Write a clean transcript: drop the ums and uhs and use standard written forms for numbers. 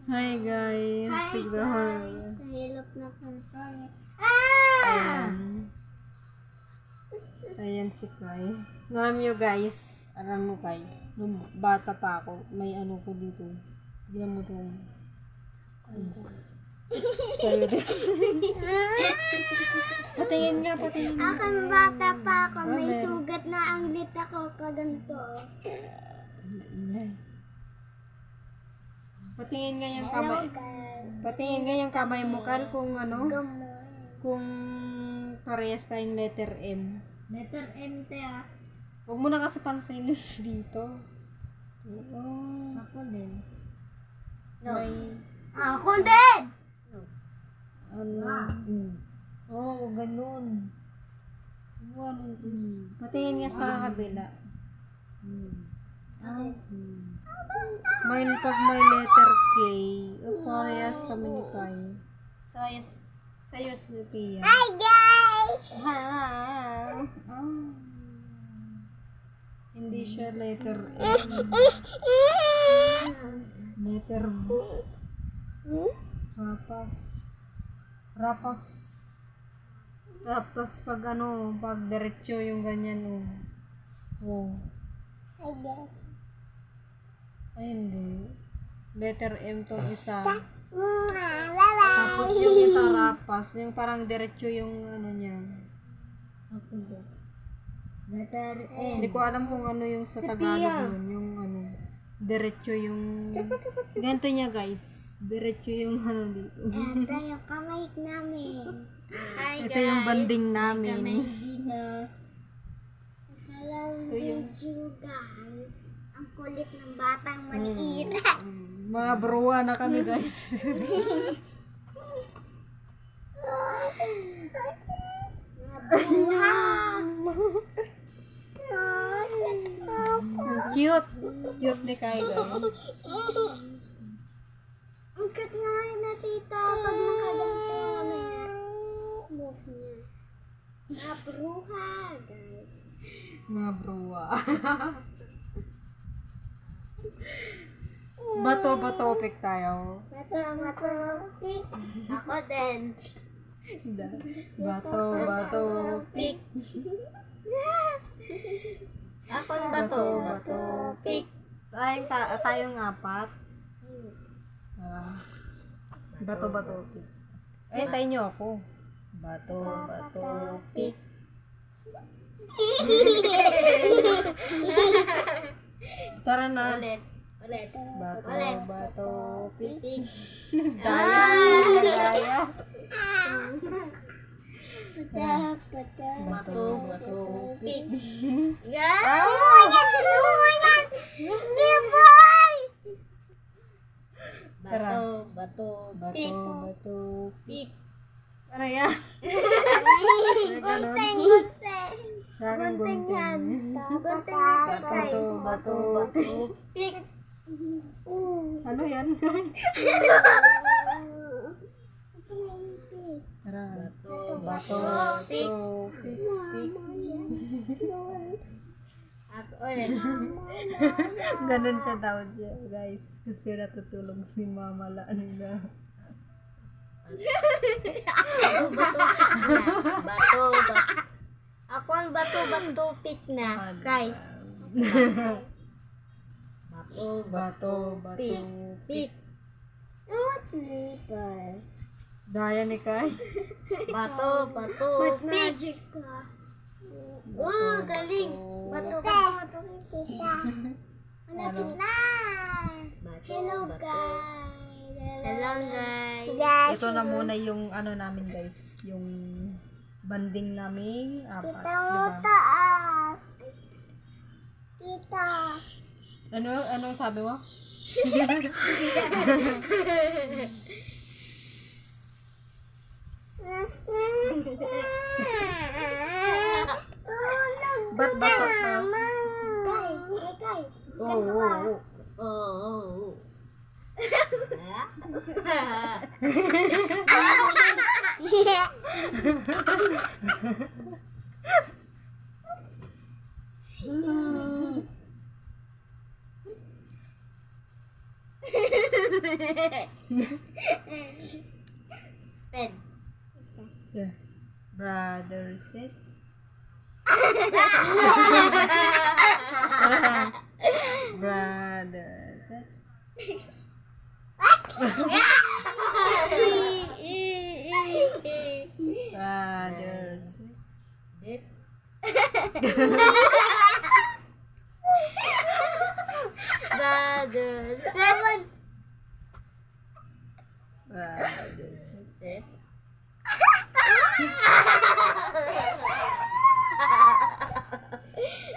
Hi guys, Hi tignan mo. guys, nahilap na po tayo. Ayan. Ayan si Kai. Alam nyo guys, alam mo Kai, nung bata pa ako, may ano ko dito. Tignan mo to. Sa'yo din. Patingin nga, patingin nga. Ako bata pa ako, may Amen. sugat na ang lit ako kaganto. Patingin nga yung Hello kamay. guys. Patingin nga yung kamay mo Kal kung ano, Gamon. kung parehas tayong letter M. Letter M te ah. Huwag mo na kasi pansinis dito. Oo. Ako din. May, Ako din! ano, Oo, ganun. Ganun. Patingin nga sa kabila. May, pag may letter K, parehas kami ni Kai. Sa'yo si Pia. Hi guys! Hindi siya letter M. Letter B. Rapas pag ano, pag diretso yung ganyan oh. Hi guys. Ay hindi. Letter M to isa. Bye-bye. Tapos yung isa rapas, yung parang diretso yung ano niya. Letter M. Hindi ko alam kung ano yung sa Tagalog yun, yung ano. Diretso yung ganito niya guys. Diretso yung ano dito. Ito yung kamay namin. Hi Ito yung banding namin. Kamay dito. Hello Ito yung you guys. Ang kulit ng batang maliit. mga bruwa na kami guys. Ang cute. Cute ni Kai guys. Ang cute nga na tita pag nakaganto kami na move niya. Nabruha guys. Mga bruwa. Bato pick tayo. Bato, pick. Ako din. Bato Pick. Ako bato, pick. Tayong apat. Bato pick. Eh, tayo nyo ako. Bato pick. Tara na. Ulit. Bato pick. Pick. Daya. Bato, pick. Ah! Oh my God! Di boy! Tara. Bato, pick. Bato pick. Pick. Ano yan? Gunteng. Sa akin gunting. Bato Pick. Ano yan? Tara. Bato pick. pick. Ako ulit. Ganun siya daw siya, guys. Kasi natutulog si Mama nila. Bato. Ako ang bato pick na. Kay. Bato Pick. What sleeper? Daya ni Kai. Bato, pick. Magic ka. Oh, galing. Bato, kita. Hanapin na. Hello, guys. Hello, guys. Ito na muna yung ano namin, guys. Yung banding namin. Apat. Kita mo Diba? taas. Kita. Ano sabi mo? Ba't basok ka? Kay. Oo. Sped. Yeah. Brother sit. Brother sit. Brother sit. Dit. Brother, seven. Brother sit. Sit.